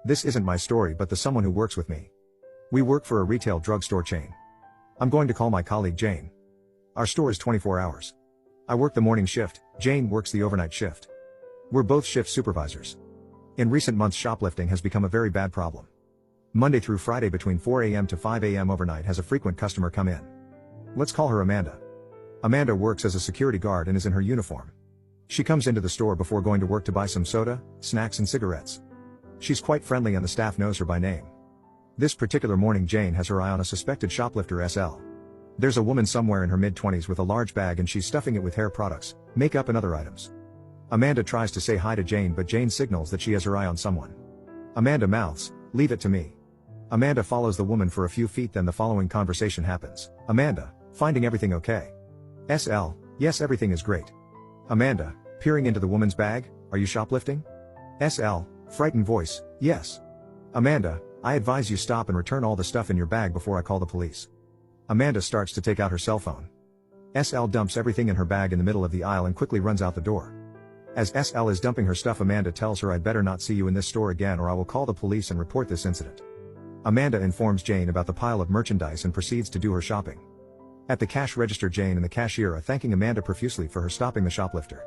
This isn't my story but the someone who works with me. We work for a retail drugstore chain. I'm going to call my colleague Jane. Our store is 24 hours. I work the morning shift, Jane works the overnight shift. We're both shift supervisors. In recent months shoplifting has become a very bad problem. Monday through Friday between 4 a.m. to 5 a.m. overnight has a frequent customer come in. Let's call her Amanda. Amanda works as a security guard and is in her uniform. She comes into the store before going to work to buy some soda, snacks and cigarettes. She's quite friendly and the staff knows her by name. This particular morning Jane has her eye on a suspected shoplifter SL. There's a woman somewhere in her mid-20s with a large bag and she's stuffing it with hair products, makeup and other items. Amanda tries to say hi to Jane but Jane signals that she has her eye on someone. Amanda mouths, "Leave it to me." Amanda follows the woman for a few feet, then the following conversation happens. Amanda, "Finding everything okay?" SL, "Yes, everything is great." Amanda, peering into the woman's bag, "Are you shoplifting?" SL, frightened voice, "Yes." Amanda, "I advise you stop and return all the stuff in your bag before I call the police." Amanda starts to take out her cell phone. SL dumps everything in her bag in the middle of the aisle and quickly runs out the door. As SL is dumping her stuff, Amanda tells her, "I'd better not see you in this store again or I will call the police and report this incident." Amanda informs Jane about the pile of merchandise and proceeds to do her shopping. At the cash register, Jane and the cashier are thanking Amanda profusely for her stopping the shoplifter.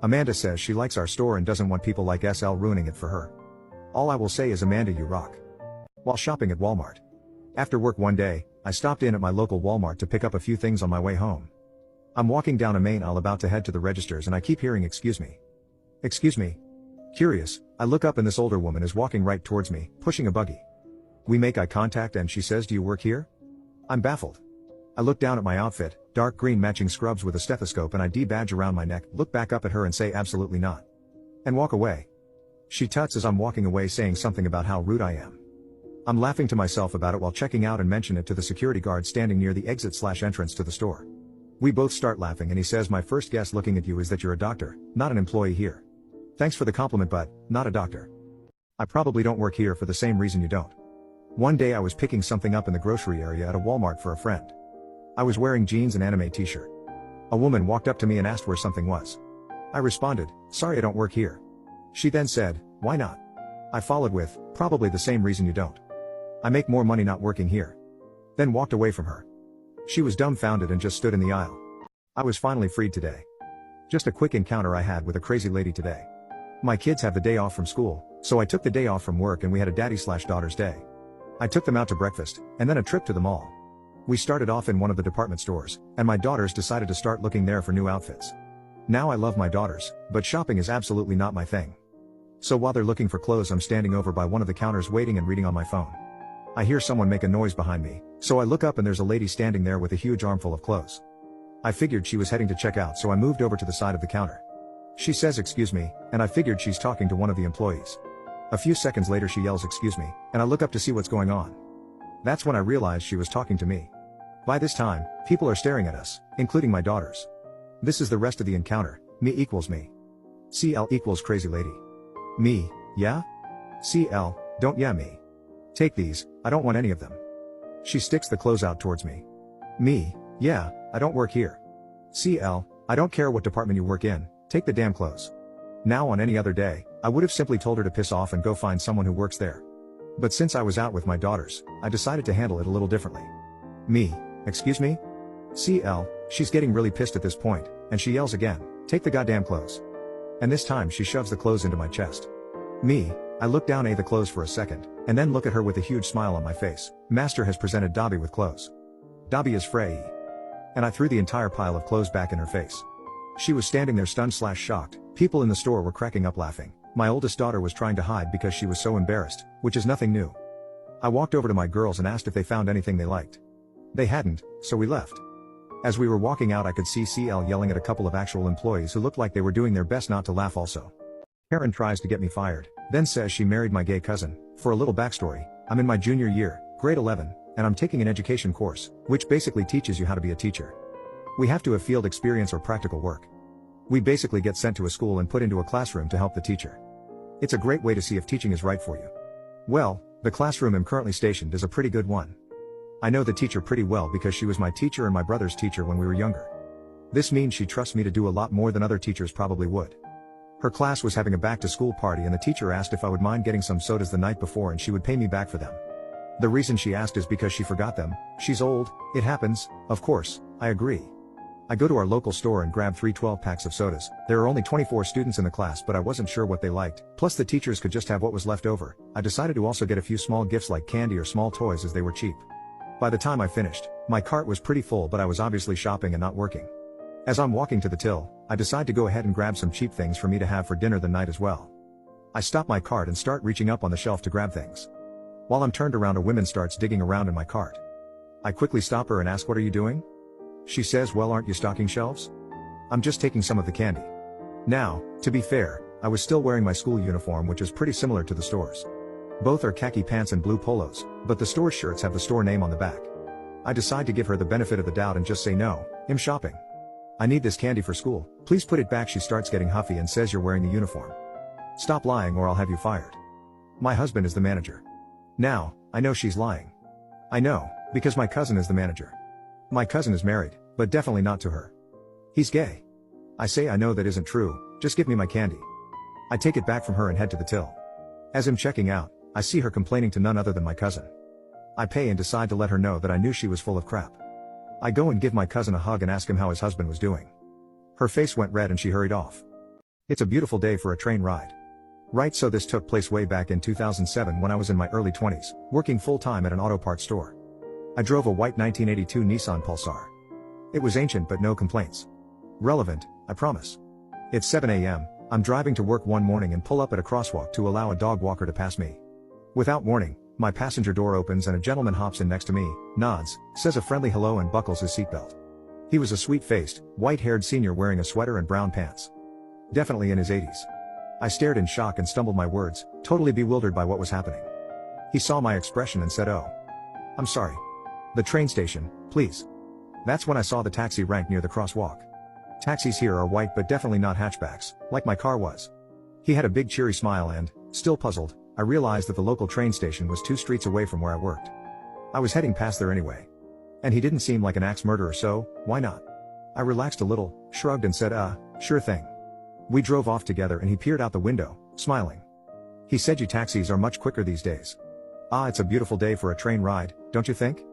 Amanda says she likes our store and doesn't want people like SL ruining it for her. All I will say is, Amanda, you rock. While shopping at Walmart. After work one day, I stopped in at my local Walmart to pick up a few things on my way home. I'm walking down a main aisle about to head to the registers and I keep hearing, "Excuse me. Excuse me." Curious, I look up and this older woman is walking right towards me, pushing a buggy. We make eye contact and she says, "Do you work here?" I'm baffled. I look down at my outfit, dark green matching scrubs with a stethoscope and ID badge around my neck, look back up at her and say, "Absolutely not." And walk away. She tuts as I'm walking away, saying something about how rude I am. I'm laughing to myself about it while checking out and mention it to the security guard standing near the exit/entrance to the store. We both start laughing and he says, "My first guess looking at you is that you're a doctor, not an employee here. Thanks for the compliment but, not a doctor. I probably don't work here for the same reason you don't." One day I was picking something up in the grocery area at a Walmart for a friend. I was wearing jeans and anime t-shirt. A woman walked up to me and asked where something was. I responded, "Sorry, I don't work here." She then said, "Why not?" I followed with, "Probably the same reason you don't. I make more money not working here." Then walked away from her. She was dumbfounded and just stood in the aisle. I was finally freed today. Just a quick encounter I had with a crazy lady today. My kids have the day off from school, so I took the day off from work and we had a daddy/daughter's day. I took them out to breakfast, and then a trip to the mall. We started off in one of the department stores, and my daughters decided to start looking there for new outfits. Now I love my daughters, but shopping is absolutely not my thing. So while they're looking for clothes, I'm standing over by one of the counters waiting and reading on my phone. I hear someone make a noise behind me, so I look up and there's a lady standing there with a huge armful of clothes. I figured she was heading to check out, so I moved over to the side of the counter. She says, "Excuse me," and I figured she's talking to one of the employees. A few seconds later she yells, "Excuse me," and I look up to see what's going on. That's when I realized she was talking to me. By this time, people are staring at us, including my daughters. This is the rest of the encounter. Me equals me. CL equals crazy lady. Me, yeah? CL, don't yeah me. Take these, I don't want any of them. She sticks the clothes out towards me. Me, yeah, I don't work here. CL, I don't care what department you work in, take the damn clothes. Now on any other day, I would have simply told her to piss off and go find someone who works there. But since I was out with my daughters, I decided to handle it a little differently. Me, excuse me? CL, she's getting really pissed at this point, and she yells again, "Take the goddamn clothes." And this time she shoves the clothes into my chest. Me, I look down at the clothes for a second, and then look at her with a huge smile on my face. Master has presented Dobby with clothes. Dobby is Frey. And I threw the entire pile of clothes back in her face. She was standing there stunned/shocked. People in the store were cracking up laughing. My oldest daughter was trying to hide because she was so embarrassed, which is nothing new. I walked over to my girls and asked if they found anything they liked. They hadn't, so we left. As we were walking out, I could see CL yelling at a couple of actual employees who looked like they were doing their best not to laugh also. Karen tries to get me fired, then says she married my gay cousin. For a little backstory, I'm in my junior year, grade 11, and I'm taking an education course, which basically teaches you how to be a teacher. We have to have field experience or practical work. We basically get sent to a school and put into a classroom to help the teacher. It's a great way to see if teaching is right for you. Well, the classroom I'm currently stationed is a pretty good one. I know the teacher pretty well because she was my teacher and my brother's teacher when we were younger. This means she trusts me to do a lot more than other teachers probably would. Her class was having a back-to-school party and the teacher asked if I would mind getting some sodas the night before and she would pay me back for them. The reason she asked is because she forgot them. She's old, it happens, of course, I agree. I go to our local store and grab 3 12-packs of sodas. There are only 24 students in the class but I wasn't sure what they liked, plus the teachers could just have what was left over. I decided to also get a few small gifts like candy or small toys as they were cheap. By the time I finished, my cart was pretty full but I was obviously shopping and not working. As I'm walking to the till, I decide to go ahead and grab some cheap things for me to have for dinner the night as well. I stop my cart and start reaching up on the shelf to grab things. While I'm turned around, a woman starts digging around in my cart. I quickly stop her and ask, "What are you doing?" She says, "Well, aren't you stocking shelves?" "I'm just taking some of the candy." Now, to be fair, I was still wearing my school uniform, which is pretty similar to the store's. Both are khaki pants and blue polos, but the store shirts have the store name on the back. I decide to give her the benefit of the doubt and just say, "No, I'm shopping. I need this candy for school, please put it back." She starts getting huffy and says, "You're wearing the uniform. Stop lying or I'll have you fired." My husband is the manager. Now, I know she's lying. I know, because my cousin is the manager. My cousin is married, but definitely not to her. He's gay. I say I know that isn't true, just give me my candy. I take it back from her and head to the till. As I'm checking out, I see her complaining to none other than my cousin. I pay and decide to let her know that I knew she was full of crap. I go and give my cousin a hug and ask him how his husband was doing. Her face went red and she hurried off. It's a beautiful day for a train ride. Right, so this took place way back in 2007 when I was in my early 20s, working full-time at an auto parts store. I drove a white 1982 Nissan Pulsar. It was ancient but no complaints. Relevant, I promise. It's 7 a.m., I'm driving to work one morning and pull up at a crosswalk to allow a dog walker to pass me. Without warning, my passenger door opens and a gentleman hops in next to me, nods, says a friendly hello and buckles his seatbelt. He was a sweet-faced, white-haired senior wearing a sweater and brown pants. Definitely in his 80s. I stared in shock and stumbled my words, totally bewildered by what was happening. He saw my expression and said, "Oh. I'm sorry. The train station, please." That's when I saw the taxi rank near the crosswalk. Taxis here are white but definitely not hatchbacks, like my car was. He had a big cheery smile and, still puzzled, I realized that the local train station was 2 streets away from where I worked. I was heading past there anyway. And he didn't seem like an axe murderer, so, why not? I relaxed a little, shrugged and said, sure thing." We drove off together and he peered out the window, smiling. He said, "You taxis are much quicker these days. It's a beautiful day for a train ride, don't you think?"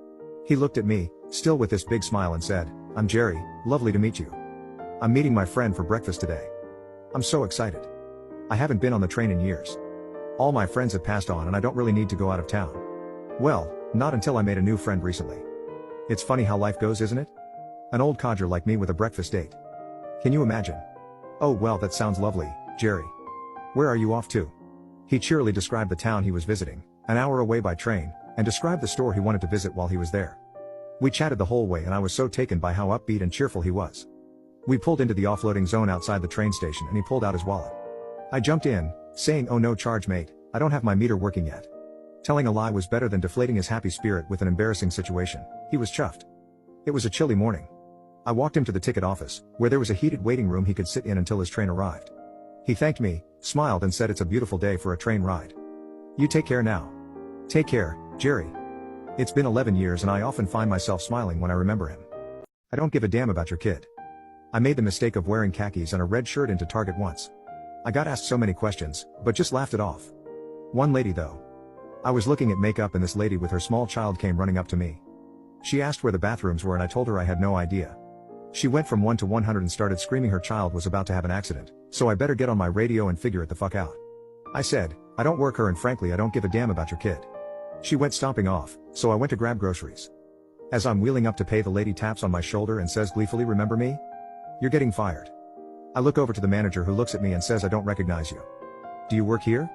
He looked at me, still with this big smile and said, "I'm Jerry, lovely to meet you. I'm meeting my friend for breakfast today. I'm so excited. I haven't been on the train in years. All my friends have passed on and I don't really need to go out of town. Well, not until I made a new friend recently. It's funny how life goes, isn't it? An old codger like me with a breakfast date. Can you imagine? Oh well, that sounds lovely, Jerry. Where are you off to?" He cheerily described the town he was visiting, an hour away by train, and described the store he wanted to visit while he was there. We chatted the whole way and I was so taken by how upbeat and cheerful he was. We pulled into the offloading zone outside the train station and he pulled out his wallet. I jumped in, saying, "Oh no charge mate, I don't have my meter working yet." Telling a lie was better than deflating his happy spirit with an embarrassing situation. He was chuffed. It was a chilly morning. I walked him to the ticket office, where there was a heated waiting room he could sit in until his train arrived. He thanked me, smiled and said, "It's a beautiful day for a train ride. You take care now." "Take care, Jerry." It's been 11 years and I often find myself smiling when I remember him. I don't give a damn about your kid. I made the mistake of wearing khakis and a red shirt into Target once. I got asked so many questions, but just laughed it off. One lady though. I was looking at makeup and this lady with her small child came running up to me. She asked where the bathrooms were and I told her I had no idea. She went from 1 to 100 and started screaming her child was about to have an accident, so I better get on my radio and figure it the fuck out. I said, "I don't work here and frankly I don't give a damn about your kid." She went stomping off, so I went to grab groceries. As I'm wheeling up to pay, the lady taps on my shoulder and says gleefully, "Remember me? You're getting fired." I look over to the manager who looks at me and says, "I don't recognize you. Do you work here?"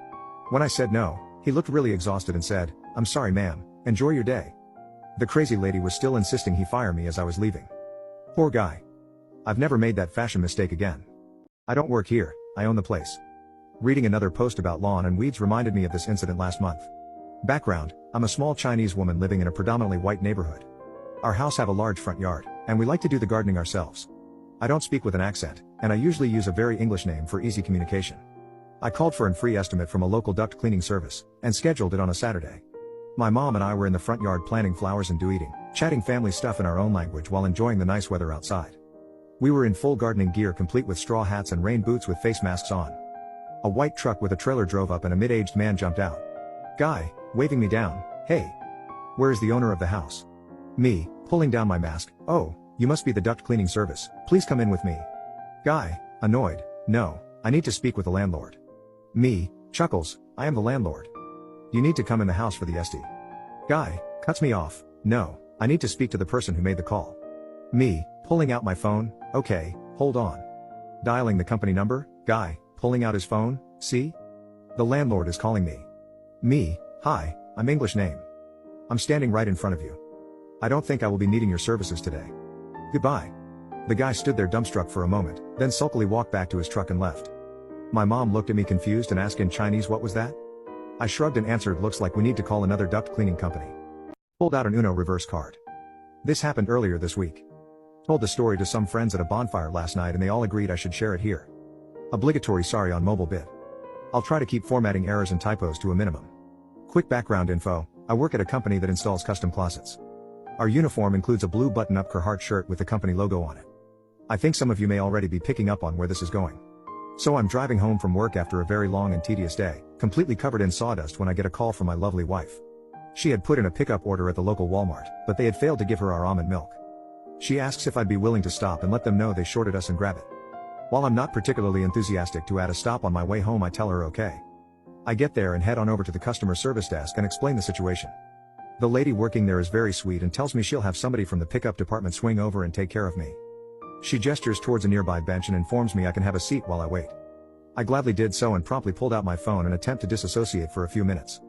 When I said no, he looked really exhausted and said, "I'm sorry ma'am, enjoy your day." The crazy lady was still insisting he fire me as I was leaving. Poor guy. I've never made that fashion mistake again. I don't work here, I own the place. Reading another post about lawn and weeds reminded me of this incident last month. Background, I'm a small Chinese woman living in a predominantly white neighborhood. Our house have a large front yard, and we like to do the gardening ourselves. I don't speak with an accent, and I usually use a very English name for easy communication. I called for a free estimate from a local duct cleaning service, and scheduled it on a Saturday. My mom and I were in the front yard planting flowers and eating, chatting family stuff in our own language while enjoying the nice weather outside. We were in full gardening gear complete with straw hats and rain boots with face masks on. A white truck with a trailer drove up and a mid-aged man jumped out. Guy, waving me down, "Hey. Where is the owner of the house?" Me, pulling down my mask, "Oh, you must be the duct cleaning service, please come in with me." Guy, annoyed, "No, I need to speak with the landlord." Me, chuckles, "I am the landlord. You need to come in the house for the SD." Guy, cuts me off, "No, I need to speak to the person who made the call." Me, pulling out my phone, "Okay, hold on." Dialing the company number, Guy, pulling out his phone, "See? The landlord is calling me." Me, "Hi, I'm English name. I'm standing right in front of you. I don't think I will be needing your services today. Goodbye." The guy stood there dumbstruck for a moment, then sulkily walked back to his truck and left. My mom looked at me confused and asked in Chinese what was that? I shrugged and answered, "Looks like we need to call another duct cleaning company." Pulled out an Uno reverse card. This happened earlier this week. Told the story to some friends at a bonfire last night and they all agreed I should share it here. Obligatory sorry on mobile bit. I'll try to keep formatting errors and typos to a minimum. Quick background info, I work at a company that installs custom closets. Our uniform includes a blue button-up Carhartt shirt with the company logo on it. I think some of you may already be picking up on where this is going. So I'm driving home from work after a very long and tedious day, completely covered in sawdust when I get a call from my lovely wife. She had put in a pickup order at the local Walmart, but they had failed to give her our almond milk. She asks if I'd be willing to stop and let them know they shorted us and grab it. While I'm not particularly enthusiastic to add a stop on my way home, I tell her okay. I get there and head on over to the customer service desk and explain the situation. The lady working there is very sweet and tells me she'll have somebody from the pickup department swing over and take care of me. She gestures towards a nearby bench and informs me I can have a seat while I wait. I gladly did so and promptly pulled out my phone and attempt to disassociate for a few minutes.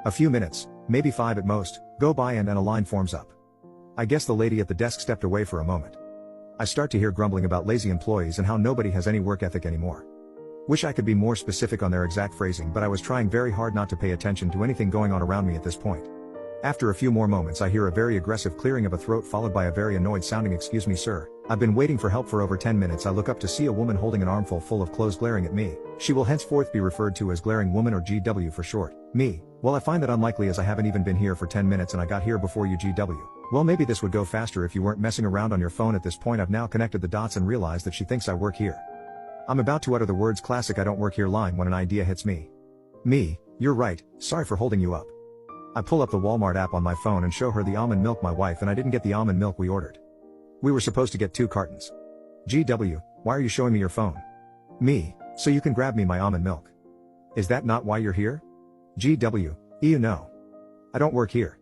A few minutes, maybe 5 at most, go by and a line forms up. I guess the lady at the desk stepped away for a moment. I start to hear grumbling about lazy employees and how nobody has any work ethic anymore. Wish I could be more specific on their exact phrasing, but I was trying very hard not to pay attention to anything going on around me at this point. After a few more moments I hear a very aggressive clearing of a throat followed by a very annoyed sounding "Excuse me sir, I've been waiting for help for over 10 minutes. I look up to see a woman holding an armful full of clothes glaring at me. She will henceforth be referred to as Glaring Woman or GW for short. Me, well I find that unlikely as I haven't even been here for 10 minutes and I got here before you GW. Well maybe this would go faster if you weren't messing around on your phone. At this point I've now connected the dots and realized that she thinks I work here. I'm about to utter the words classic "I don't work here" line when an idea hits me. Me, "You're right, sorry for holding you up." I pull up the Walmart app on my phone and show her the almond milk. My wife and I didn't get the almond milk we ordered. We were supposed to get 2 cartons. GW, why are you showing me your phone? Me, so you can grab me my almond milk. Is that not why you're here? GW, you know. I don't work here.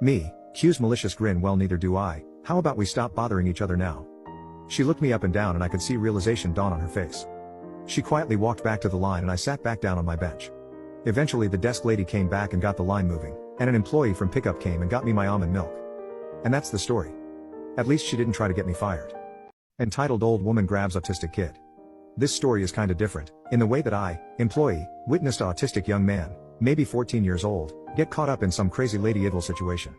Me, Q's malicious grin, well neither do I, how about we stop bothering each other now? She looked me up and down and I could see realization dawn on her face. She quietly walked back to the line and I sat back down on my bench. Eventually the desk lady came back and got the line moving, and an employee from pickup came and got me my almond milk. And that's the story. At least she didn't try to get me fired. Entitled Old Woman Grabs Autistic Kid. This story is kinda different, in the way that I, employee, witnessed an autistic young man, maybe 14 years old, get caught up in some crazy Lady Idle situation.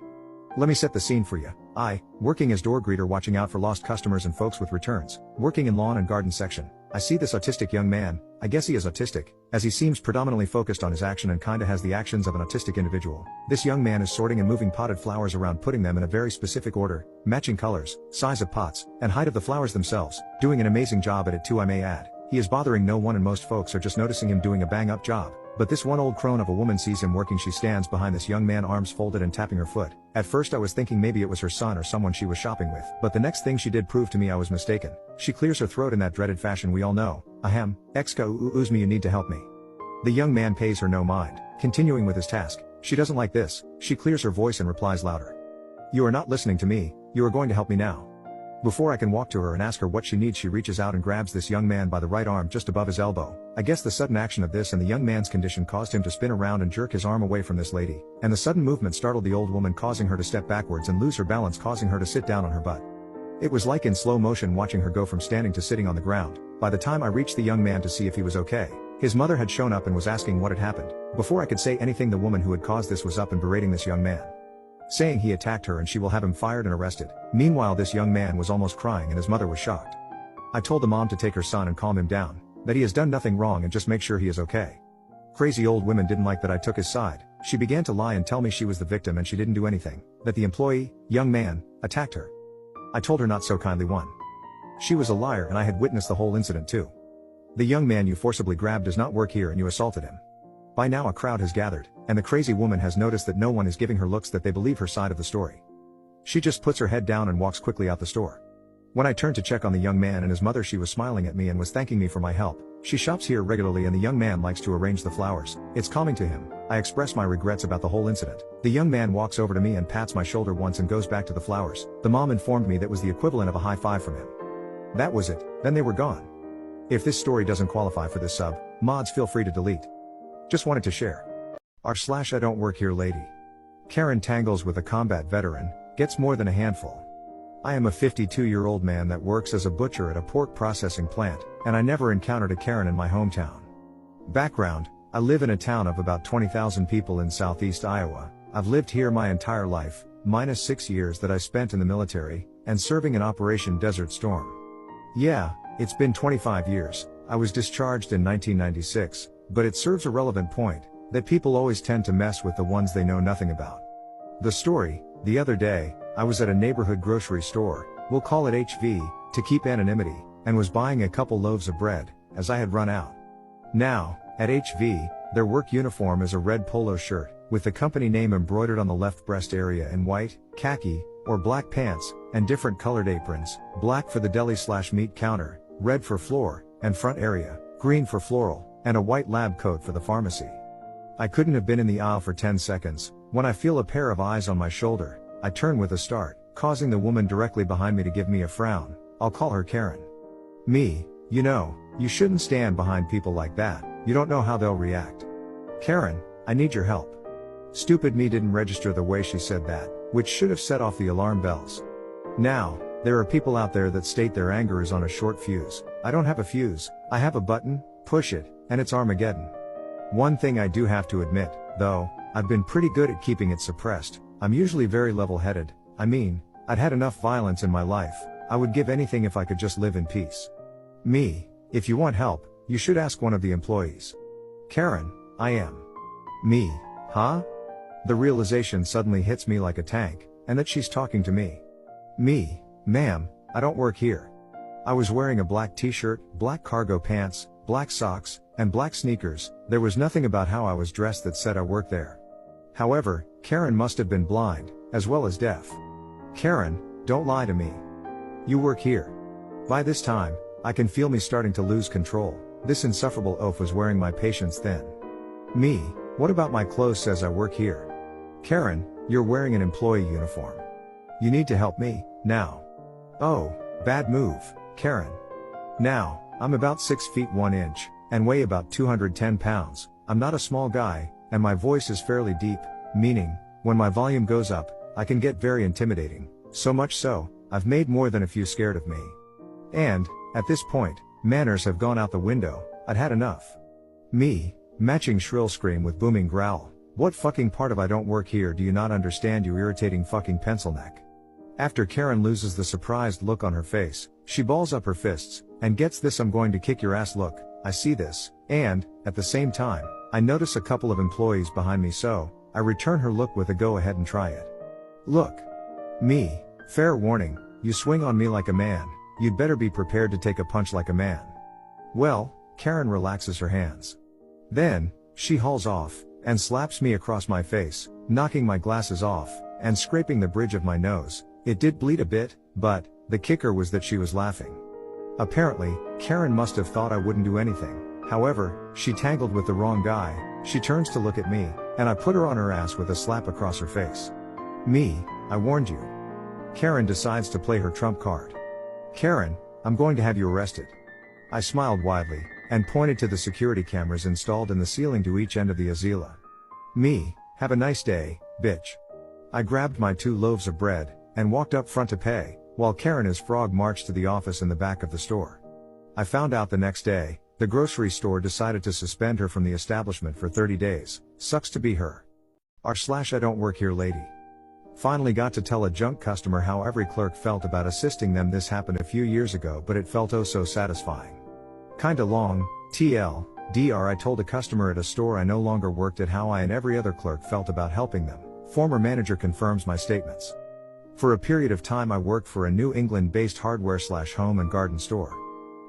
Let me set the scene for you. I, working as door greeter watching out for lost customers and folks with returns, working in lawn and garden section, I see this autistic young man, I guess he is autistic, as he seems predominantly focused on his action and kinda has the actions of an autistic individual. This young man is sorting and moving potted flowers around, putting them in a very specific order, matching colors, size of pots, and height of the flowers themselves, doing an amazing job at it too I may add. He is bothering no one and most folks are just noticing him doing a bang-up job. But this one old crone of a woman sees him working. She stands behind this young man, arms folded and tapping her foot. At first I was thinking maybe it was her son or someone she was shopping with, but the next thing she did proved to me I was mistaken. She clears her throat in that dreaded fashion we all know. Ahem, exca ooze me, you need to help me. The young man pays her no mind, continuing with his task. She doesn't like this. She clears her voice and replies louder. You are not listening to me, you are going to help me now. Before I can walk to her and ask her what she needs, she reaches out and grabs this young man by the right arm just above his elbow. I guess the sudden action of this and the young man's condition caused him to spin around and jerk his arm away from this lady, and the sudden movement startled the old woman, causing her to step backwards and lose her balance, causing her to sit down on her butt. It was like in slow motion watching her go from standing to sitting on the ground. By the time I reached the young man to see if he was okay, his mother had shown up and was asking what had happened. Before I could say anything, the woman who had caused this was up and berating this young man, saying he attacked her and she will have him fired and arrested. Meanwhile this young man was almost crying and his mother was shocked. I told the mom to take her son and calm him down, that he has done nothing wrong and just make sure he is okay. Crazy old woman didn't like that I took his side. She began to lie and tell me she was the victim and she didn't do anything, that the employee, young man, attacked her. I told her not so kindly. 1. She was a liar and I had witnessed the whole incident too. The young man you forcibly grabbed does not work here and you assaulted him. By now a crowd has gathered, and the crazy woman has noticed that no one is giving her looks that they believe her side of the story. She just puts her head down and walks quickly out the store. When I turned to check on the young man and his mother, she was smiling at me and was thanking me for my help. She shops here regularly and the young man likes to arrange the flowers. It's calming to him. I express my regrets about the whole incident. The young man walks over to me and pats my shoulder once and goes back to the flowers. The mom informed me that was the equivalent of a high five from him. That was it, then they were gone. If this story doesn't qualify for this sub, mods feel free to delete. Just wanted to share. I don't work here lady. Karen tangles with a combat veteran, gets more than a handful. I am a 52-year-old man that works as a butcher at a pork processing plant, and I never encountered a Karen in my hometown. Background: I live in a town of about 20,000 people in southeast Iowa. I've lived here my entire life, minus 6 years that I spent in the military, and serving in Operation Desert Storm. Yeah, it's been 25 years, I was discharged in 1996, but it serves a relevant point, that people always tend to mess with the ones they know nothing about. The story: the other day, I was at a neighborhood grocery store, we'll call it HV, to keep anonymity, and was buying a couple loaves of bread, as I had run out. Now, at HV, their work uniform is a red polo shirt, with the company name embroidered on the left breast area in white, khaki, or black pants, and different colored aprons, black for the deli/meat counter, red for floor and front area, green for floral, and a white lab coat for the pharmacy. I couldn't have been in the aisle for 10 seconds, when I feel a pair of eyes on my shoulder. I turn with a start, causing the woman directly behind me to give me a frown. I'll call her Karen. Me: you know, you shouldn't stand behind people like that, you don't know how they'll react. Karen: I need your help. Stupid me didn't register the way she said that, which should have set off the alarm bells. Now, there are people out there that state their anger is on a short fuse. I don't have a fuse, I have a button, push it, and it's Armageddon. One thing I do have to admit, though, I've been pretty good at keeping it suppressed. I'm usually very level-headed. I mean, I'd had enough violence in my life. I would give anything if I could just live in peace. Me: if you want help, you should ask one of the employees. Karen: I am. Me: huh? The realization suddenly hits me like a tank, and that she's talking to me. Me: ma'am, I don't work here. I was wearing a black t-shirt, black cargo pants, black socks, and black sneakers. There was nothing about how I was dressed that said I worked there. However, Karen must have been blind, as well as deaf. Karen: don't lie to me. You work here. By this time, I can feel me starting to lose control. This insufferable oaf was wearing my patience thin. Me: what about my clothes says I work here? Karen: you're wearing an employee uniform. You need to help me, now. Oh, bad move, Karen. Now, I'm about 6 feet 1 inch, and weigh about 210 pounds, I'm not a small guy, and my voice is fairly deep, meaning, when my volume goes up, I can get very intimidating, so much so, I've made more than a few scared of me. And, at this point, manners have gone out the window, I'd had enough. Me: matching shrill scream with booming growl. What fucking part of I don't work here do you not understand, you irritating fucking pencil neck? After Karen loses the surprised look on her face, she balls up her fists, and gets this I'm going to kick your ass look. I see this, and, at the same time, I notice a couple of employees behind me, so I return her look with a go ahead and try it. Look. Me: fair warning, you swing on me like a man, you'd better be prepared to take a punch like a man. Well, Karen relaxes her hands. Then, she hauls off, and slaps me across my face, knocking my glasses off, and scraping the bridge of my nose. It did bleed a bit, but, the kicker was that she was laughing. Apparently, Karen must have thought I wouldn't do anything. However, she tangled with the wrong guy. She turns to look at me, and I put her on her ass with a slap across her face. Me: I warned you. Karen decides to play her trump card. Karen: I'm going to have you arrested. I smiled widely, and pointed to the security cameras installed in the ceiling to each end of the Azila. Me: have a nice day, bitch. I grabbed my 2 loaves of bread, and walked up front to pay, while Karen as Frog marched to the office in the back of the store. I found out the next day, the grocery store decided to suspend her from the establishment for 30 days. Sucks to be her. I don't work here lady. Finally got to tell a junk customer how every clerk felt about assisting them. This happened a few years ago, but it felt oh so satisfying. Kinda long, TLDR. I told a customer at a store I no longer worked at how I and every other clerk felt about helping them. Former manager confirms my statements. For a period of time I worked for a New England-based hardware/home and garden store.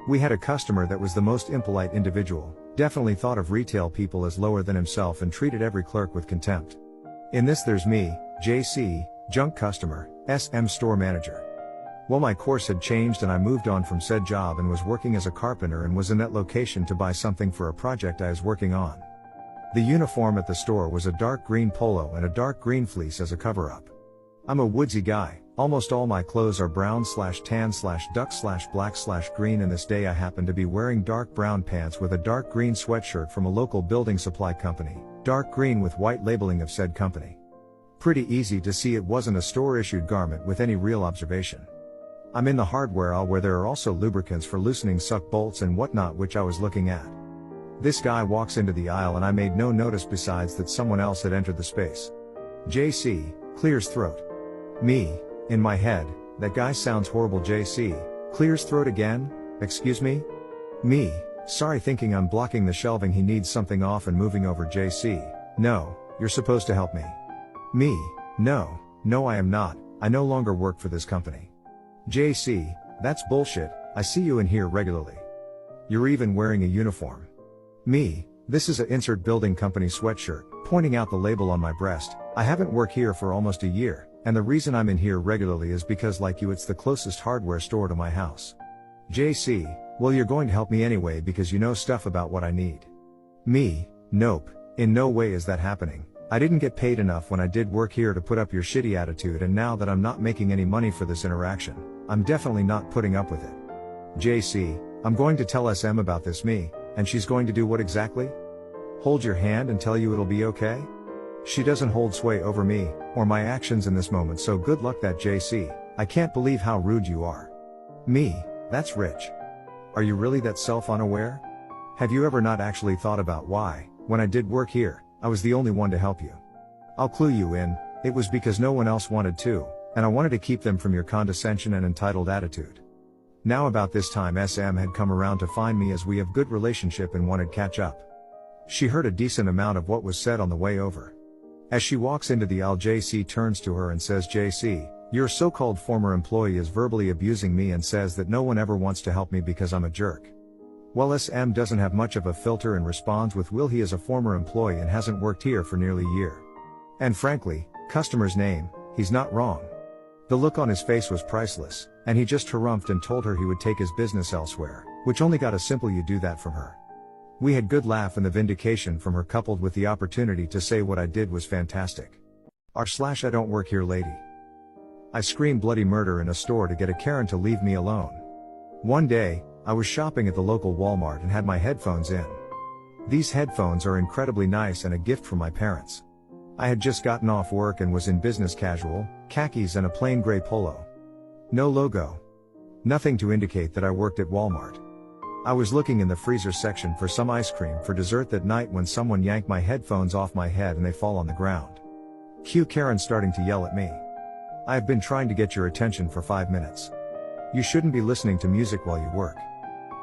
We had a customer that was the most impolite individual, definitely thought of retail people as lower than himself and treated every clerk with contempt. In this there's me, JC, junk customer, SM store manager. Well, my course had changed and I moved on from said job and was working as a carpenter and was in that location to buy something for a project I was working on. The uniform at the store was a dark green polo and a dark green fleece as a cover-up. I'm a woodsy guy, almost all my clothes are brown/tan/duck/black/green, and this day I happen to be wearing dark brown pants with a dark green sweatshirt from a local building supply company, dark green with white labeling of said company. Pretty easy to see it wasn't a store-issued garment with any real observation. I'm in the hardware aisle where there are also lubricants for loosening suck bolts and whatnot, which I was looking at. This guy walks into the aisle and I made no notice besides that someone else had entered the space. JC, clears throat. Me, in my head, that guy sounds horrible. JC, clears throat again, excuse me? Me, sorry, thinking I'm blocking the shelving, he needs something off and moving over. JC, no, you're supposed to help me. Me, no, I am not, I no longer work for this company. JC, that's bullshit, I see you in here regularly. You're even wearing a uniform. Me, this is a insert building company sweatshirt, pointing out the label on my breast. I haven't worked here for almost a year, and the reason I'm in here regularly is because, like you, it's the closest hardware store to my house. JC, well, you're going to help me anyway because you know stuff about what I need. Me, nope, in no way is that happening. I didn't get paid enough when I did work here to put up your shitty attitude, and now that I'm not making any money for this interaction, I'm definitely not putting up with it. JC, I'm going to tell SM about this. Me, and she's going to do what exactly? Hold your hand and tell you it'll be okay? She doesn't hold sway over me, or my actions in this moment, so good luck. That JC, I can't believe how rude you are. Me, that's rich. Are you really that self-unaware? Have you ever not actually thought about why, when I did work here, I was the only one to help you? I'll clue you in, it was because no one else wanted to, and I wanted to keep them from your condescension and entitled attitude. Now about this time SM had come around to find me, as we have good relationship and wanted catch up. She heard a decent amount of what was said on the way over. As she walks into the aisle, JC turns to her and says, JC, your so-called former employee is verbally abusing me and says that no one ever wants to help me because I'm a jerk. Well, SM doesn't have much of a filter and responds with, will, he is a former employee and hasn't worked here for nearly a year. And frankly, customer's name, he's not wrong. The look on his face was priceless, and he just harumphed and told her he would take his business elsewhere, which only got a simple "you do that" from her. We had good laugh, and the vindication from her coupled with the opportunity to say what I did was fantastic. I don't work here lady. I screamed bloody murder in a store to get a Karen to leave me alone. One day, I was shopping at the local Walmart and had my headphones in. These headphones are incredibly nice and a gift from my parents. I had just gotten off work and was in business casual, khakis and a plain gray polo. No logo. Nothing to indicate that I worked at Walmart. I was looking in the freezer section for some ice cream for dessert that night when someone yanked my headphones off my head and they fall on the ground. Cue Karen starting to yell at me. I have been trying to get your attention for 5 minutes. You shouldn't be listening to music while you work.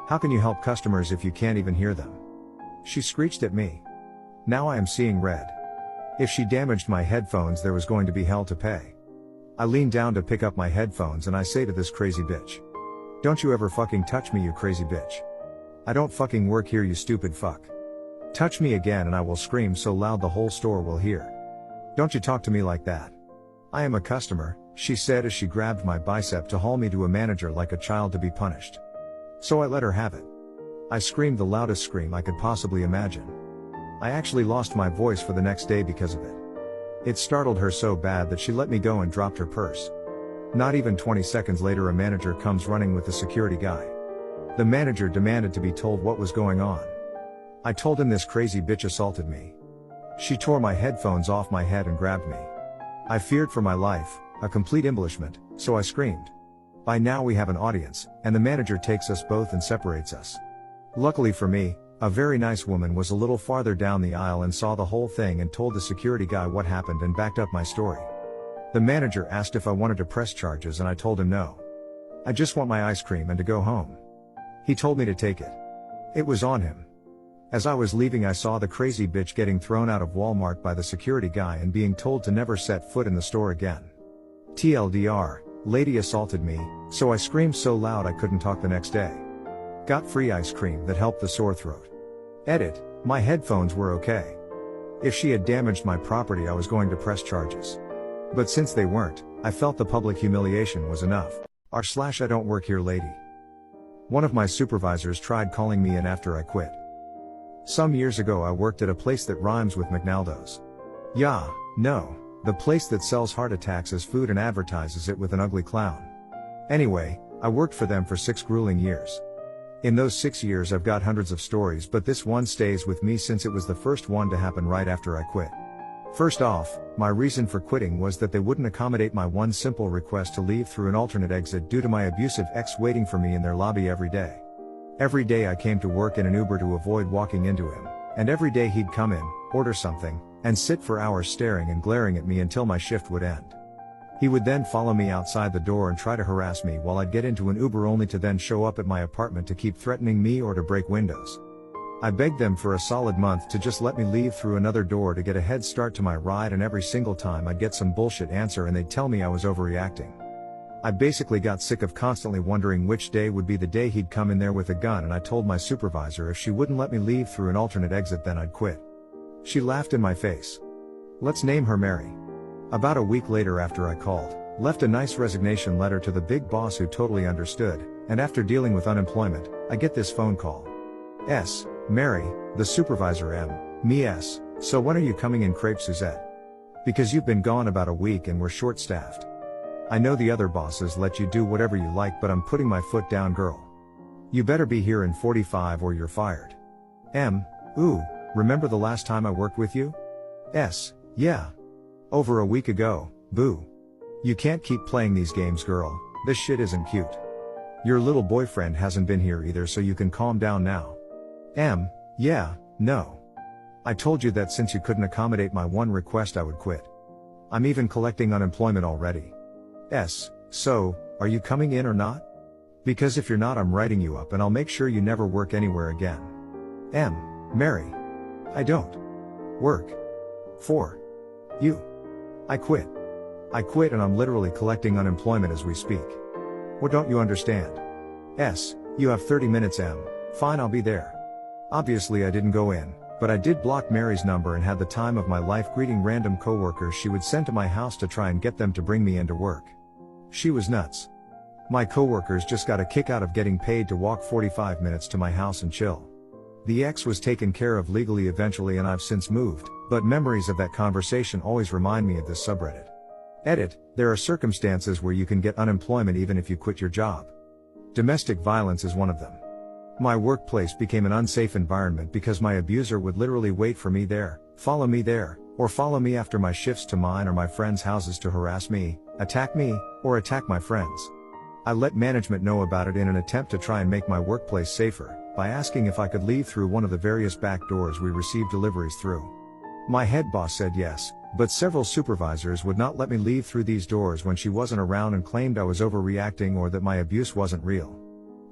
How can you help customers if you can't even hear them? She screeched at me. Now I am seeing red. If she damaged my headphones, there was going to be hell to pay. I lean down to pick up my headphones and I say to this crazy bitch, don't you ever fucking touch me, you crazy bitch. I don't fucking work here, you stupid fuck. Touch me again and I will scream so loud the whole store will hear. Don't you talk to me like that. I am a customer, she said as she grabbed my bicep to haul me to a manager like a child to be punished. So I let her have it. I screamed the loudest scream I could possibly imagine. I actually lost my voice for the next day because of it. It startled her so bad that she let me go and dropped her purse. Not even 20 seconds later, a manager comes running with the security guy. The manager demanded to be told what was going on. I told him this crazy bitch assaulted me. She tore my headphones off my head and grabbed me. I feared for my life, a complete embellishment, so I screamed. By now we have an audience, and the manager takes us both and separates us. Luckily for me, a very nice woman was a little farther down the aisle and saw the whole thing and told the security guy what happened and backed up my story. The manager asked if I wanted to press charges and I told him no. I just want my ice cream and to go home. He told me to take it. It was on him. As I was leaving, I saw the crazy bitch getting thrown out of Walmart by the security guy and being told to never set foot in the store again. TLDR, lady assaulted me, so I screamed so loud I couldn't talk the next day. Got free ice cream that helped the sore throat. Edit, my headphones were okay. If she had damaged my property I was going to press charges. But since they weren't, I felt the public humiliation was enough. I don't work here lady. One of my supervisors tried calling me in after I quit. Some years ago I worked at a place that rhymes with McNaldo's. Yeah, no, the place that sells heart attacks as food and advertises it with an ugly clown. Anyway, I worked for them for 6 grueling years. In those 6 years I've got hundreds of stories, but this one stays with me since it was the first one to happen right after I quit. First off, my reason for quitting was that they wouldn't accommodate my one simple request to leave through an alternate exit due to my abusive ex waiting for me in their lobby every day. Every day I came to work in an Uber to avoid walking into him, and every day he'd come in, order something, and sit for hours staring and glaring at me until my shift would end. He would then follow me outside the door and try to harass me while I'd get into an Uber only to then show up at my apartment to keep threatening me or to break windows. I begged them for a solid month to just let me leave through another door to get a head start to my ride, and every single time I'd get some bullshit answer and they'd tell me I was overreacting. I basically got sick of constantly wondering which day would be the day he'd come in there with a gun, and I told my supervisor if she wouldn't let me leave through an alternate exit then I'd quit. She laughed in my face. Let's name her Mary. About a week later after I called, left a nice resignation letter to the big boss who totally understood, and after dealing with unemployment, I get this phone call. S. Mary, the supervisor. Me S. So when are you coming in? Crepe Suzette. Because you've been gone about a week and we're short-staffed. I know the other bosses let you do whatever you like, but I'm putting my foot down girl. You better be here in 45 or you're fired. Ooh, remember the last time I worked with you? S. Yeah. Over a week ago, boo. You can't keep playing these games girl, this shit isn't cute. Your little boyfriend hasn't been here either, so you can calm down now. Yeah, no. I told you that since you couldn't accommodate my one request I would quit. I'm even collecting unemployment already. S. So, are you coming in or not? Because if you're not I'm writing you up and I'll make sure you never work anywhere again. Mary. I don't work for you. I quit. I quit and I'm literally collecting unemployment as we speak. What don't you understand? S. You have 30 minutes. Fine, I'll be there. Obviously I didn't go in, but I did block Mary's number and had the time of my life greeting random coworkers she would send to my house to try and get them to bring me into work. She was nuts. My coworkers just got a kick out of getting paid to walk 45 minutes to my house and chill. The ex was taken care of legally eventually and I've since moved, but memories of that conversation always remind me of this subreddit. Edit, there are circumstances where you can get unemployment even if you quit your job. Domestic violence is one of them. My workplace became an unsafe environment because my abuser would literally wait for me there, or follow me after my shifts to mine or my friends' houses to harass me, or attack my friends. I let management know about it in an attempt to try and make my workplace safer, by asking if I could leave through one of the various back doors we received deliveries through. My head boss said yes, but several supervisors would not let me leave through these doors when she wasn't around and claimed I was overreacting or that my abuse wasn't real.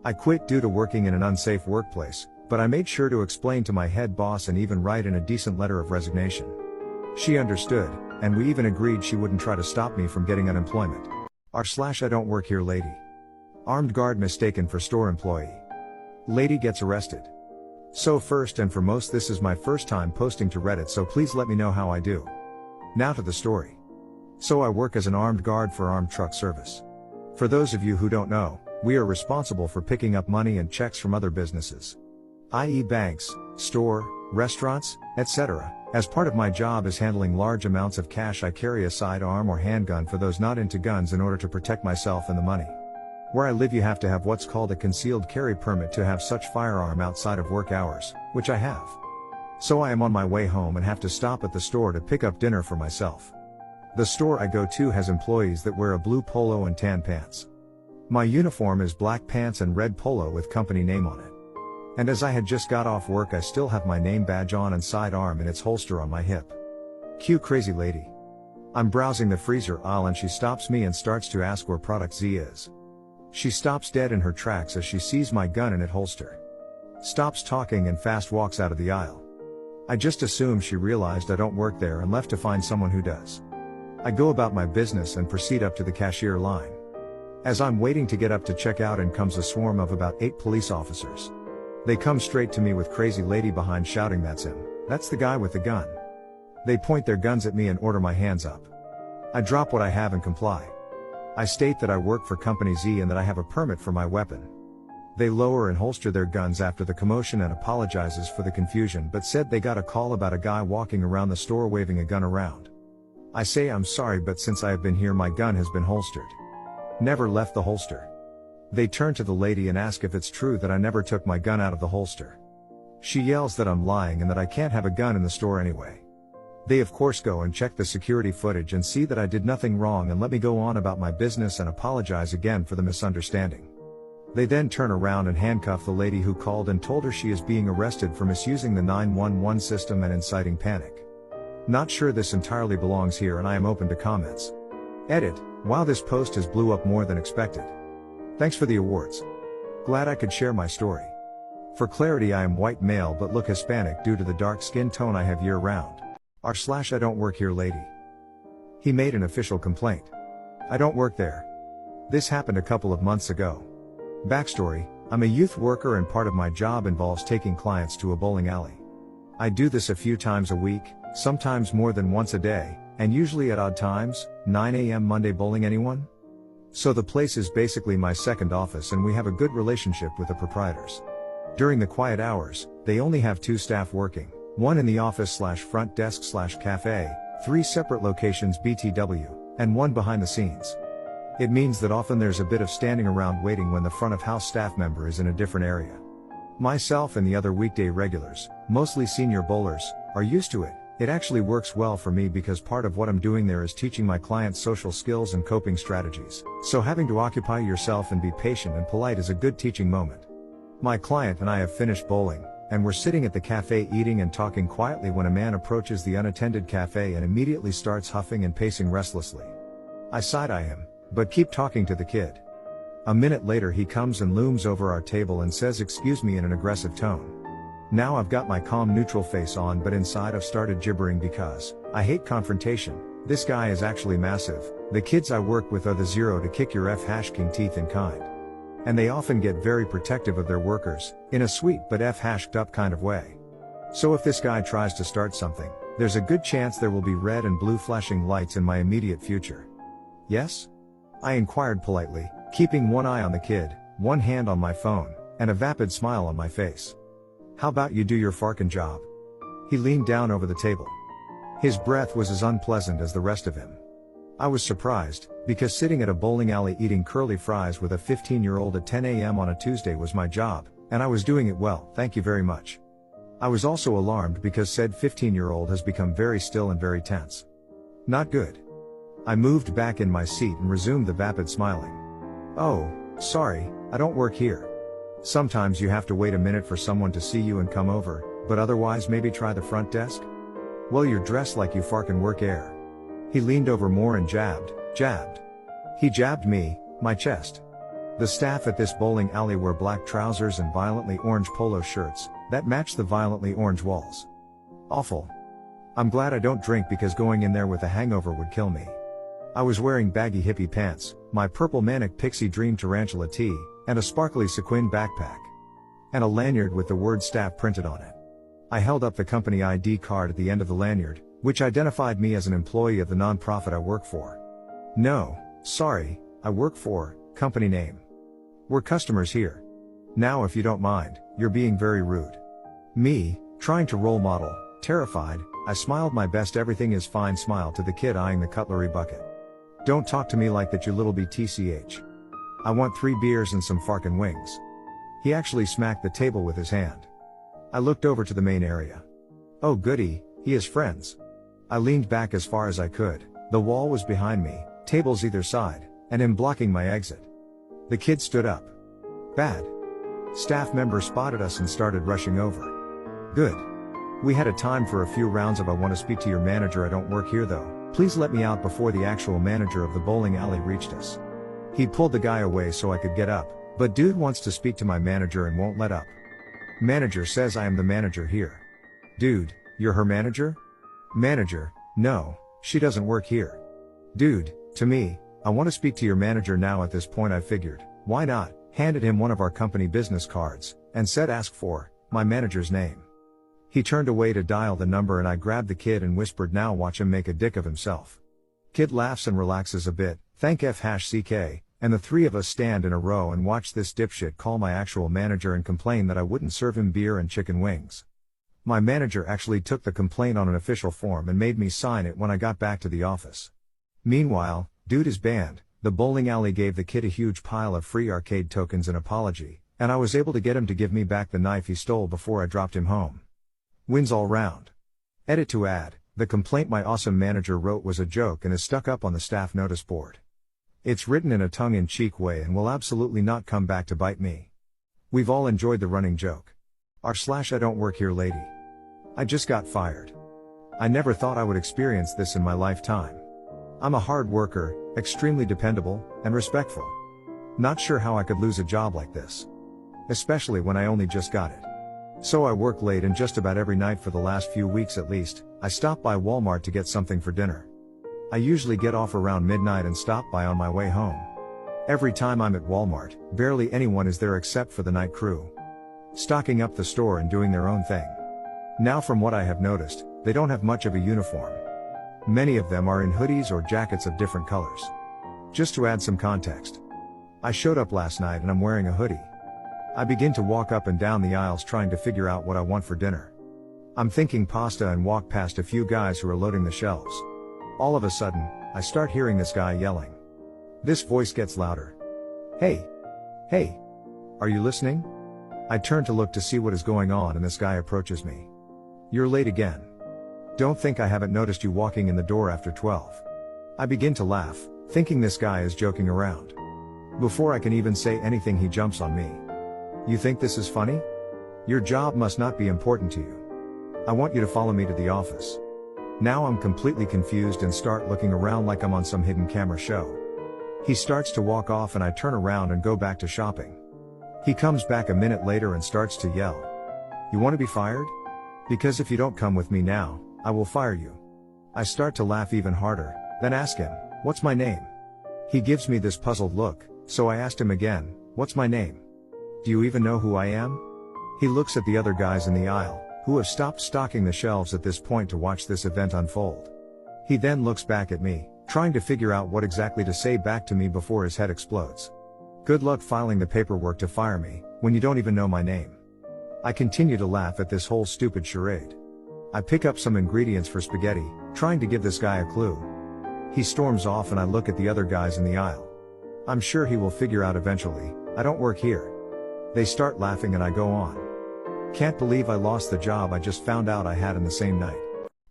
I quit due to working in an unsafe workplace, but I made sure to explain to my head boss and even write in a decent letter of resignation. She understood, and we even agreed she wouldn't try to stop me from getting unemployment. I don't work here lady. Armed guard mistaken for store employee. Lady gets arrested. So first and foremost, this is my first time posting to Reddit, so please let me know how I do. Now to the story. So I work as an armed guard for Armed Truck Service. For those of you who don't know, we are responsible for picking up money and checks from other businesses, i.e. banks, store, restaurants, etc. As part of my job is handling large amounts of cash, I carry a sidearm or handgun for those not into guns in order to protect myself and the money. Where I live you have to have what's called a concealed carry permit to have such firearm outside of work hours, which I have. So I am on my way home and have to stop at the store to pick up dinner for myself. The store I go to has employees that wear a blue polo and tan pants. My uniform is black pants and red polo with company name on it. And as I had just got off work I still have my name badge on and sidearm in its holster on my hip. Cue crazy lady. I'm browsing the freezer aisle and she stops me and starts to ask where product Z is. She stops dead in her tracks as she sees my gun in its holster. Stops talking and fast walks out of the aisle. I just assume she realized I don't work there and left to find someone who does. I go about my business and proceed up to the cashier line. As I'm waiting to get up to check out, in comes a swarm of about 8 police officers. They come straight to me with crazy lady behind shouting, "That's him. That's the guy with the gun." They point their guns at me and order my hands up. I drop what I have and comply. I state that I work for Company Z and that I have a permit for my weapon. They lower and holster their guns after the commotion and apologizes for the confusion, but said they got a call about a guy walking around the store waving a gun around. I say I'm sorry, but since I have been here my gun has been holstered. Never left the holster. They turn to the lady and ask if it's true that I never took my gun out of the holster. She yells that I'm lying and that I can't have a gun in the store anyway. They of course go and check the security footage and see that I did nothing wrong and let me go on about my business and apologize again for the misunderstanding. They then turn around and handcuff the lady who called and told her she is being arrested for misusing the 911 system and inciting panic. Not sure this entirely belongs here and I am open to comments. Edit: wow, this post has blew up more than expected. Thanks for the awards. Glad I could share my story. For clarity, I am white male but look Hispanic due to the dark skin tone I have year round. I don't work here lady. He made an official complaint. I don't work there. This happened a couple of months ago. Backstory: I'm a youth worker and part of my job involves taking clients to a bowling alley. I do this a few times a week, sometimes more than once a day, and usually at odd times. 9 a.m. Monday bowling, anyone? So the place is basically my second office and we have a good relationship with the proprietors. During the quiet hours, they only have 2 staff working, one in the office/front desk/cafe, 3 separate locations BTW, and one behind the scenes. It means that often there's a bit of standing around waiting when the front of house staff member is in a different area. Myself and the other weekday regulars, mostly senior bowlers, are used to it. It actually works well for me because part of what I'm doing there is teaching my clients social skills and coping strategies, so having to occupy yourself and be patient and polite is a good teaching moment. My client and I have finished bowling, and we're sitting at the cafe eating and talking quietly when a man approaches the unattended cafe and immediately starts huffing and pacing restlessly. I side-eye him, but keep talking to the kid. A minute later he comes and looms over our table and says excuse me in an aggressive tone. Now I've got my calm neutral face on, but inside I've started gibbering because I hate confrontation. This guy is actually massive. The kids I work with are the zero to kick your king teeth in kind. And they often get very protective of their workers, in a sweet but hashed up kind of way. So if this guy tries to start something, there's a good chance there will be red and blue flashing lights in my immediate future. Yes? I inquired politely, keeping one eye on the kid, one hand on my phone, and a vapid smile on my face. How about you do your farkin' job? He leaned down over the table. His breath was as unpleasant as the rest of him. I was surprised, because sitting at a bowling alley eating curly fries with a 15-year-old at 10 a.m. on a Tuesday was my job, and I was doing it well, thank you very much. I was also alarmed because said 15-year-old has become very still and very tense. Not good. I moved back in my seat and resumed the vapid smiling. Oh, sorry, I don't work here. Sometimes you have to wait a minute for someone to see you and come over, but otherwise maybe try the front desk? Well, you're dressed like you farkin' work air. He leaned over more and jabbed. He jabbed me, my chest. The staff at this bowling alley wear black trousers and violently orange polo shirts, that match the violently orange walls. Awful. I'm glad I don't drink because going in there with a hangover would kill me. I was wearing baggy hippie pants, my purple manic pixie dream tarantula tee, and a sparkly sequin backpack. And a lanyard with the word staff printed on it. I held up the company ID card at the end of the lanyard, which identified me as an employee of the nonprofit I work for. No, sorry, I work for, company name. We're customers here. Now if you don't mind, you're being very rude. Me, trying to role model, terrified, I smiled my best everything is fine smile to the kid eyeing the cutlery bucket. Don't talk to me like that, you little BTCH. I want 3 beers and some farkin' wings. He actually smacked the table with his hand. I looked over to the main area. Oh goody, he has friends. I leaned back as far as I could. The wall was behind me, tables either side, and him blocking my exit. The kid stood up. Bad. Staff member spotted us and started rushing over. Good. We had a time for a few rounds of I want to speak to your manager, I don't work here though. Please let me out before the actual manager of the bowling alley reached us. He pulled the guy away so I could get up, but dude wants to speak to my manager and won't let up. Manager says I am the manager here. Dude, you're her manager? Manager, no, she doesn't work here. Dude, to me, I want to speak to your manager now. At this point I figured, why not, handed him one of our company business cards, and said ask for my manager's name. He turned away to dial the number and I grabbed the kid and whispered, now watch him make a dick of himself. Kid laughs and relaxes a bit, thank F#CK, and the three of us stand in a row and watch this dipshit call my actual manager and complain that I wouldn't serve him beer and chicken wings. My manager actually took the complaint on an official form and made me sign it when I got back to the office. Meanwhile, dude is banned. The bowling alley gave the kid a huge pile of free arcade tokens in apology, and I was able to get him to give me back the knife he stole before I dropped him home. Wins all round. Edit to add, the complaint my awesome manager wrote was a joke and is stuck up on the staff notice board. It's written in a tongue-in-cheek way and will absolutely not come back to bite me. We've all enjoyed the running joke. /I don't work here lady. I just got fired. I never thought I would experience this in my lifetime. I'm a hard worker, extremely dependable, and respectful. Not sure how I could lose a job like this. Especially when I only just got it. So I work late, and just about every night for the last few weeks at least, I stop by Walmart to get something for dinner. I usually get off around midnight and stop by on my way home. Every time I'm at Walmart, barely anyone is there except for the night crew. Stocking up the store and doing their own thing. Now from what I have noticed, they don't have much of a uniform. Many of them are in hoodies or jackets of different colors. Just to add some context. I showed up last night and I'm wearing a hoodie. I begin to walk up and down the aisles trying to figure out what I want for dinner. I'm thinking pasta and walk past a few guys who are loading the shelves. All of a sudden, I start hearing this guy yelling. This voice gets louder. Hey! Hey! Are you listening? I turn to look to see what is going on and this guy approaches me. You're late again. Don't think I haven't noticed you walking in the door after 12. I begin to laugh, thinking this guy is joking around. Before I can even say anything he jumps on me. You think this is funny? Your job must not be important to you. I want you to follow me to the office. Now I'm completely confused and start looking around like I'm on some hidden camera show. He starts to walk off and I turn around and go back to shopping. He comes back a minute later and starts to yell. You want to be fired? Because if you don't come with me now, I will fire you. I start to laugh even harder, then ask him, what's my name? He gives me this puzzled look, so I asked him again, what's my name? Do you even know who I am? He looks at the other guys in the aisle, who have stopped stocking the shelves at this point to watch this event unfold. He then looks back at me, trying to figure out what exactly to say back to me before his head explodes. Good luck filing the paperwork to fire me, when you don't even know my name. I continue to laugh at this whole stupid charade. I pick up some ingredients for spaghetti, trying to give this guy a clue. He storms off and I look at the other guys in the aisle. I'm sure he will figure out eventually, I don't work here. They start laughing and I go on. Can't believe I lost the job I just found out I had in the same night.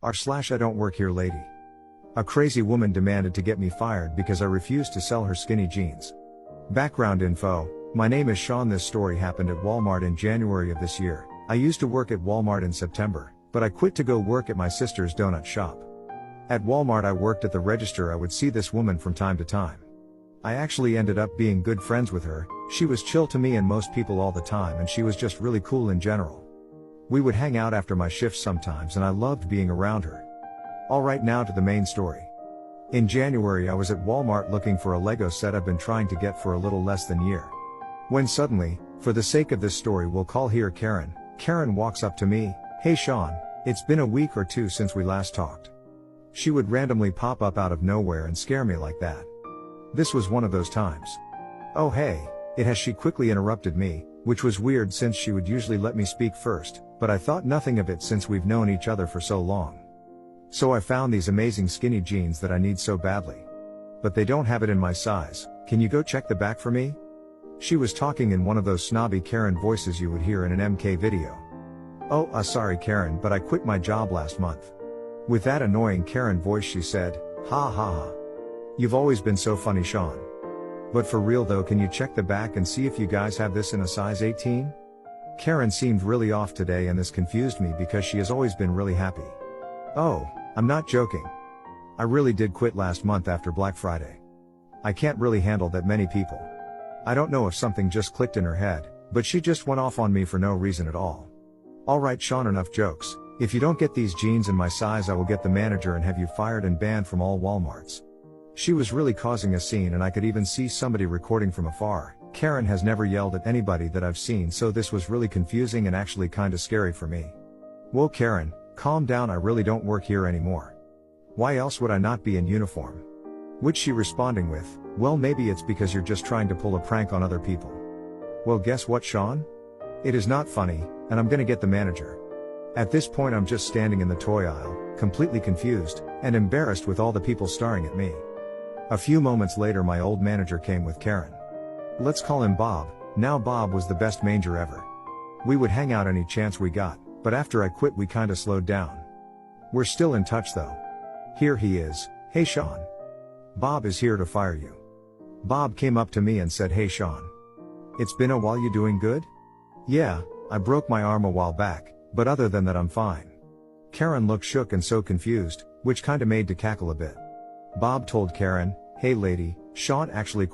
/I don't work here lady. A crazy woman demanded to get me fired because I refused to sell her skinny jeans. Background info, my name is Sean. This story happened at Walmart in January of this year. I used to work at Walmart in September, but I quit to go work at my sister's donut shop. At Walmart I worked at the register. I would see this woman from time to time. I actually ended up being good friends with her. She was chill to me and most people all the time, and she was just really cool in general. We would hang out after my shifts sometimes and I loved being around her. Alright, now to the main story. In January I was at Walmart looking for a Lego set I've been trying to get for a little less than a year. When suddenly, for the sake of this story we'll call here Karen. Karen walks up to me, hey Sean, it's been a week or two since we last talked. She would randomly pop up out of nowhere and scare me like that. This was one of those times. Oh hey, it has. She quickly interrupted me, which was weird since she would usually let me speak first, but I thought nothing of it since we've known each other for so long. So I found these amazing skinny jeans that I need so badly. But they don't have it in my size. Can you go check the back for me? She was talking in one of those snobby Karen voices you would hear in an MK video. Oh, sorry Karen, but I quit my job last month. With that annoying Karen voice she said, ha ha ha. You've always been so funny Sean. But for real though, can you check the back and see if you guys have this in a size 18? Karen seemed really off today and this confused me because she has always been really happy. Oh, I'm not joking. I really did quit last month after Black Friday. I can't really handle that many people. I don't know if something just clicked in her head, but she just went off on me for no reason at all. Alright Sean, enough jokes. If you don't get these jeans in my size I will get the manager and have you fired and banned from all Walmarts. She was really causing a scene and I could even see somebody recording from afar. Karen has never yelled at anybody that I've seen, so this was really confusing and actually kinda scary for me. Whoa Karen, calm down, I really don't work here anymore. Why else would I not be in uniform? Which she responding with, well maybe it's because you're just trying to pull a prank on other people. Well guess what Sean? It is not funny, and I'm gonna get the manager. At this point I'm just standing in the toy aisle, completely confused, and embarrassed with all the people staring at me. A few moments later my old manager came with Karen. Let's call him Bob. Now Bob was the best manger ever. We would hang out any chance we got, but after I quit we kinda slowed down. We're still in touch though. Here he is. Hey Sean. Bob is here to fire you. Bob came up to me and said, hey Sean. It's been a while, you doing good? Yeah, I broke my arm a while back, but other than that I'm fine. Karen looked shook and so confused, which kinda made to cackle a bit. Bob told Karen, hey lady, Sean actually quit